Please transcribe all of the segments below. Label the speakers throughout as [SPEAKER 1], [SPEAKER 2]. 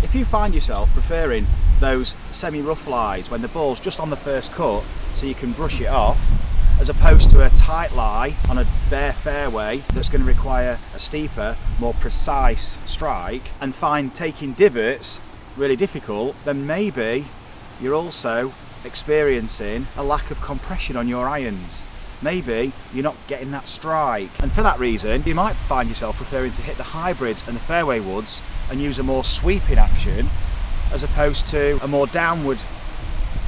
[SPEAKER 1] If you find yourself preferring those semi-rough lies when the ball's just on the first cut so you can brush it off, as opposed to a tight lie on a bare fairway that's going to require a steeper, more precise strike, and find taking divots really difficult, then maybe you're also experiencing a lack of compression on your irons. Maybe you're not getting that strike, and for that reason you might find yourself preferring to hit the hybrids and the fairway woods and use a more sweeping action as opposed to a more downward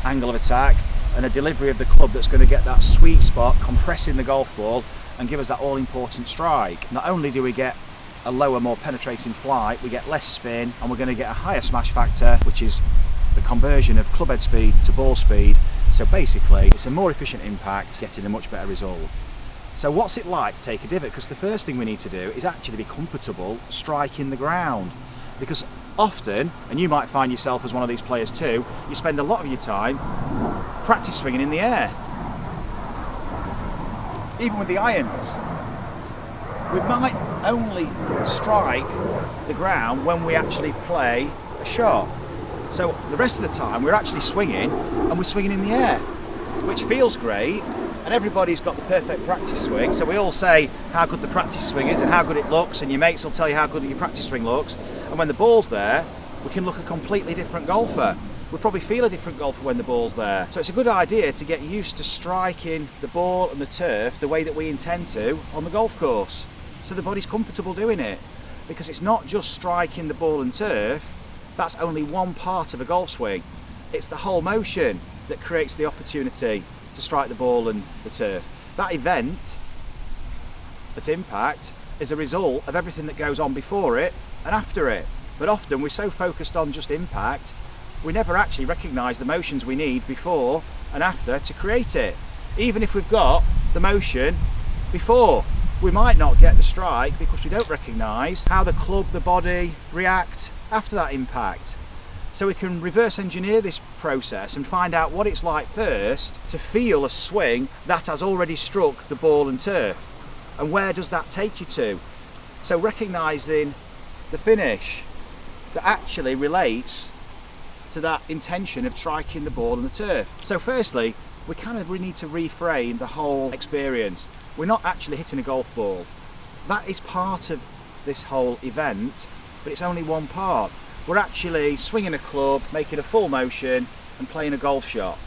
[SPEAKER 1] angle of attack and a delivery of the club that's going to get that sweet spot, compressing the golf ball and give us that all-important strike. Not only do we get a lower, more penetrating flight, we get less spin, and we're going to get a higher smash factor, which is the conversion of club head speed to ball speed. So basically it's a more efficient impact, getting a much better result. So what's it like to take a divot? Because the first thing we need to do is actually be comfortable striking the ground, because often, and you might find yourself as one of these players too, you spend a lot of your time practice swinging in the air. Even with the irons, we might only strike the ground when we actually play a shot. So the rest of the time we're actually swinging, and we're swinging in the air, which feels great, and everybody's got the perfect practice swing, so we all say how good the practice swing is and how good it looks, and your mates will tell you how good your practice swing looks, and when the ball's there we can look a completely different golfer. We'll probably feel a different golfer when the ball's there. So it's a good idea to get used to striking the ball and the turf the way that we intend to on the golf course, so the body's comfortable doing it, because it's not just striking the ball and turf. That's only one part of a golf swing. It's the whole motion that creates the opportunity to strike the ball and the turf. That event at impact is a result of everything that goes on before it and after it. But often we're so focused on just impact, we never actually recognise the motions we need before and after to create it. Even if we've got the motion before, we might not get the strike because we don't recognise how the club, the body react after that impact. So we can reverse engineer this process and find out what it's like first to feel a swing that has already struck the ball and turf, and where does that take you to. So recognising the finish that actually relates to that intention of striking the ball and the turf. So firstly, we kind of need to reframe the whole experience. We're not actually hitting a golf ball. That is part of this whole event, but it's only one part. We're actually swinging a club, making a full motion and playing a golf shot,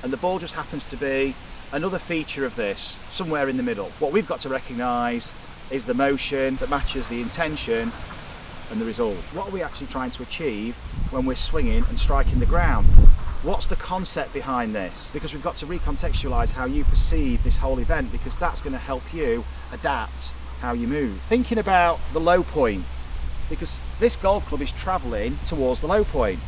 [SPEAKER 1] and the ball just happens to be another feature of this, somewhere in the middle. What we've got to recognise is the motion that matches the intention and the result. What are we actually trying to achieve when we're swinging and striking the ground? What's the concept behind this? Because we've got to recontextualise how you perceive this whole event, because that's going to help you adapt how you move. Thinking about the low point, because this golf club is travelling towards the low point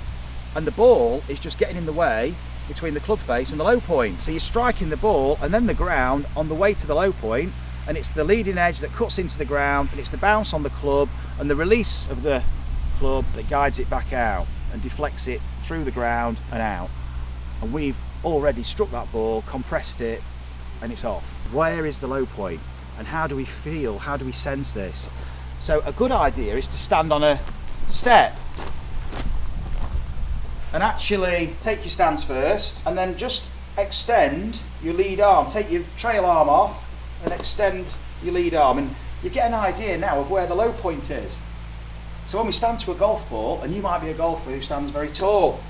[SPEAKER 1] and the ball is just getting in the way between the club face and the low point. So you're striking the ball and then the ground on the way to the low point, and it's the leading edge that cuts into the ground, and it's the bounce on the club and the release of the club that guides it back out and deflects it through the ground and out. And we've already struck that ball, compressed it, and it's off. Where is the low point, and how do we feel, how do we sense this? So a good idea is to stand on a step and actually take your stance first, and then just extend your lead arm. Take your trail arm off and extend your lead arm, and you get an idea now of where the low point is. So when we stand to a golf ball, and you might be a golfer who stands very tall,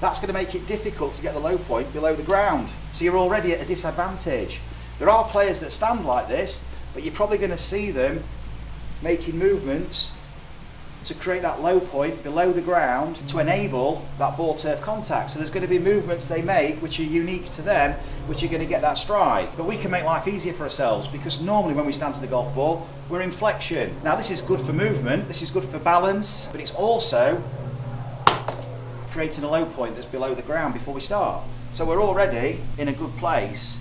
[SPEAKER 1] that's going to make it difficult to get the low point below the ground. So you're already at a disadvantage. There are players that stand like this, but you're probably going to see them making movements to create that low point below the ground to enable that ball turf contact. So there's going to be movements they make which are unique to them, which are going to get that strike. But we can make life easier for ourselves, because normally when we stand to the golf ball, we're in flexion. Now this is good for movement, this is good for balance, but it's also creating a low point that's below the ground before we start. So we're already in a good place.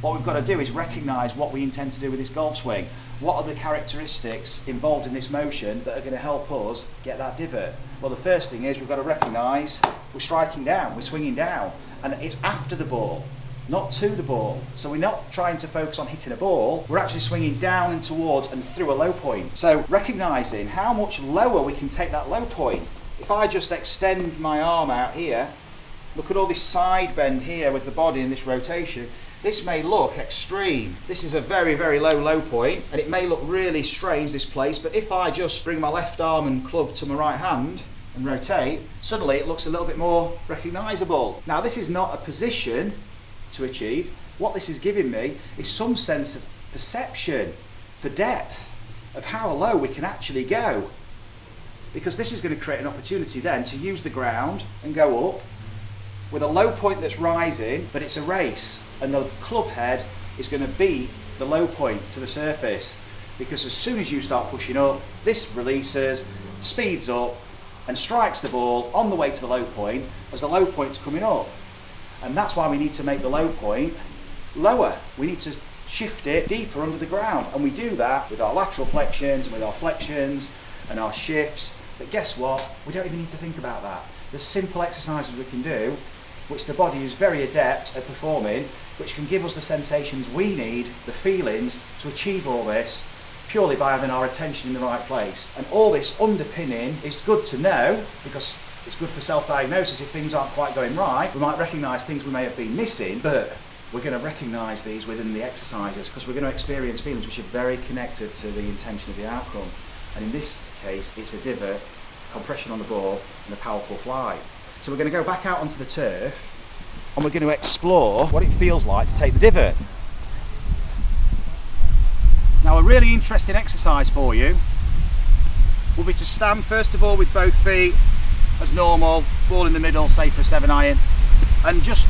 [SPEAKER 1] What we've got to do is recognise what we intend to do with this golf swing. What are the characteristics involved in this motion that are going to help us get that divot? Well, the first thing is we've got to recognise we're striking down, we're swinging down, and it's after the ball, not to the ball. So we're not trying to focus on hitting a ball, we're actually swinging down and towards and through a low point. So recognising how much lower we can take that low point. if I just extend my arm out here, look at all this side bend here with the body and this rotation. This may look extreme. This is a very, very low point, and it may look really strange, this place, but if I just bring my left arm and club to my right hand and rotate, suddenly it looks a little bit more recognisable. Now, this is not a position to achieve. What this is giving me is some sense of perception for depth, of how low we can actually go. Because this is going to create an opportunity then to use the ground and go up with a low point that's rising, but it's a race, and the club head is going to beat the low point to the surface, because as soon as you start pushing up, this releases, speeds up, and strikes the ball on the way to the low point as the low point's coming up. And that's why we need to make the low point lower. We need to shift it deeper under the ground, and we do that with our lateral flexions and with our flexions and our shifts. But guess what? We don't even need to think about that. There's simple exercises we can do, which the body is very adept at performing, which can give us the sensations we need, the feelings, to achieve all this purely by having our attention in the right place. And all this underpinning is good to know, because it's good for self-diagnosis. If things aren't quite going right, we might recognise things we may have been missing, but we're going to recognise these within the exercises, because we're going to experience feelings which are very connected to the intention of the outcome. And in this case, it's a divot, compression on the ball, and a powerful fly. So we're going to go back out onto the turf, and we're going to explore what it feels like to take the divot. Now, a really interesting exercise for you will be to stand first of all with both feet as normal, ball in the middle, say for a 7-iron, and just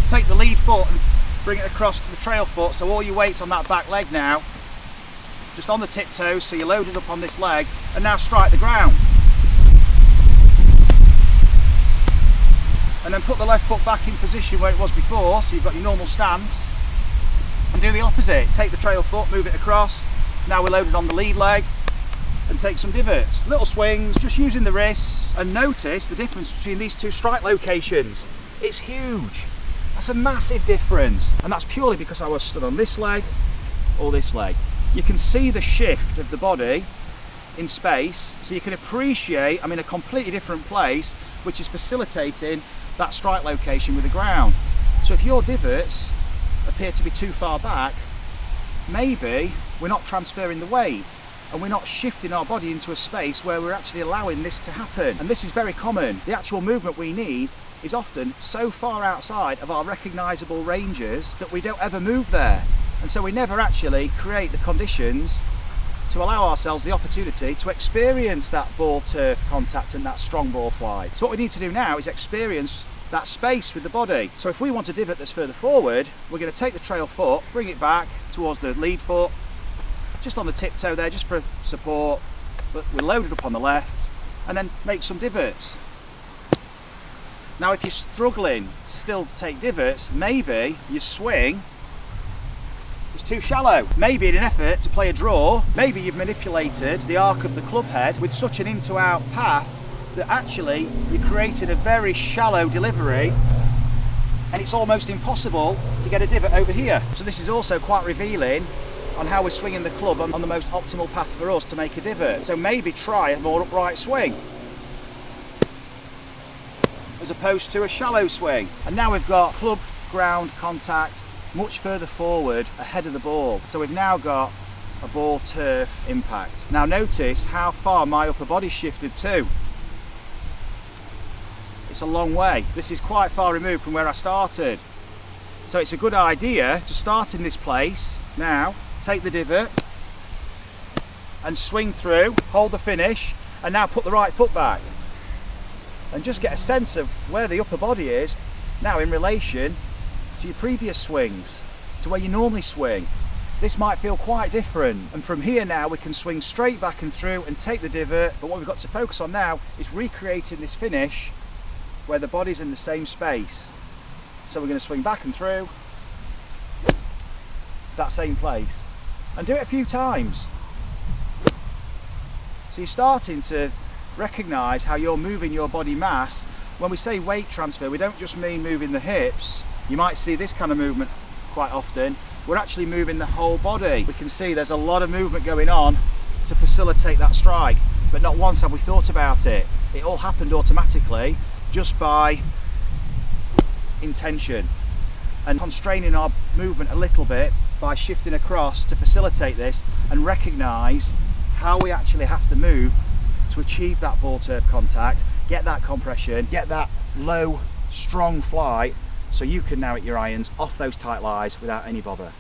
[SPEAKER 1] take the lead foot and bring it across to the trail foot, so all your weight's on that back leg now, just on the tiptoes, so you're loaded up on this leg, and now strike the ground. And then put the left foot back in position where it was before, so you've got your normal stance, and do the opposite. Take the trail foot, move it across, now we're loaded on the lead leg, and take some divots. Little swings, just using the wrists, and notice the difference between these two strike locations. It's huge. That's a massive difference, and that's purely because I was stood on this leg or this leg. You can see the shift of the body in space, so you can appreciate I'm in a completely different place, which is facilitating that strike location with the ground. So if your divots appear to be too far back, maybe we're not transferring the weight, and we're not shifting our body into a space where we're actually allowing this to happen. And this is very common. The actual movement we need is often so far outside of our recognisable ranges that we don't ever move there. And so we never actually create the conditions to allow ourselves the opportunity to experience that ball turf contact and that strong ball flight. So what we need to do now is experience that space with the body. So if we want a divot that's further forward, we're going to take the trail foot, bring it back towards the lead foot, just on the tiptoe there, just for support, but we're loaded up on the left, and then make some divots. Now if you're struggling to still take divots, maybe your swing is too shallow. Maybe in an effort to play a draw, maybe you've manipulated the arc of the club head with such an in-to-out path that actually you're creating a very shallow delivery, and it's almost impossible to get a divot over here. So this is also quite revealing on how we're swinging the club on the most optimal path for us to make a divot. So maybe try a more upright swing as opposed to a shallow swing. And now we've got club ground contact much further forward ahead of the ball. So we've now got a ball turf impact. Now notice how far my upper body's shifted to. It's a long way. This is quite far removed from where I started. So it's a good idea to start in this place now, take the divot and swing through, hold the finish, and now put the right foot back. And just get a sense of where the upper body is now in relation to your previous swings, to where you normally swing. This might feel quite different, and from here now we can swing straight back and through and take the divot, but what we've got to focus on now is recreating this finish where the body's in the same space. So we're going to swing back and through that same place and do it a few times. So you're starting to recognise how you're moving your body mass. When we say weight transfer, we don't just mean moving the hips. You might see this kind of movement quite often. We're actually moving the whole body. We can see there's a lot of movement going on to facilitate that strike, but not once have we thought about it. It all happened automatically just by intention and constraining our movement a little bit by shifting across to facilitate this and recognise how we actually have to move to achieve that ball turf contact, get that compression, get that low, strong flight, so you can now hit your irons off those tight lies without any bother.